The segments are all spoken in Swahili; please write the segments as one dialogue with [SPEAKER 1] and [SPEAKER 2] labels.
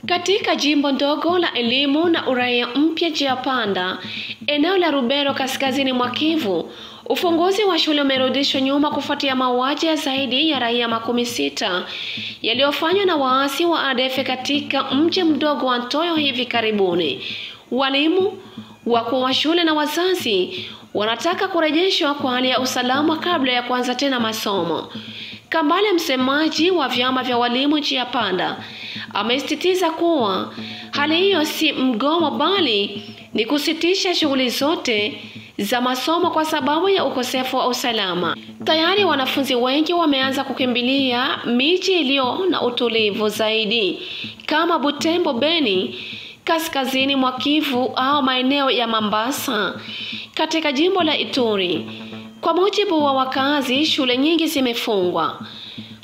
[SPEAKER 1] Katika jimbo ndogo la elimu na uraia mpya njia panda, eneo la Rubero kaskazini mwa Kivu, ufunguzi wa shule umerudishwa nyuma kufuatia mauaji ya zaidi ya raia 16 yaliyofanywa na waasi wa ADF katika mji mdogo wa Ntoyo hivi karibuni. Walimu, wakuu wa shule na wazazi wanataka kurejeshwa kwa hali ya usalama kabla ya kuanza tena masomo. Kambale, msemaji wa vyama vya walimu njia panda, amesisitiza kuwa hali hiyo si mgomo bali ni kusitisha shughuli zote za masomo kwa sababu ya ukosefu wa usalama. Tayari wanafunzi wengi wameanza kukimbilia miji iliyo na utulivu zaidi kama Butembo, Beni kaskazini mwa Kivu au maeneo ya Mambasa katika jimbo la Ituri. Kwa mujibu wa wakazi, shule nyingi zimefungwa.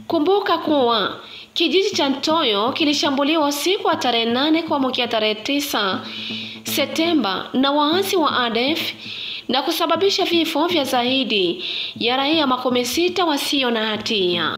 [SPEAKER 1] Kumbuka kuwa kijiji cha Ntoyo kilishambuliwa usiku wa tarehe 8 kuamkia tarehe 9 Septemba na waasi wa ADF na kusababisha vifo vya zaidi ya raia 16 wasio na hatia.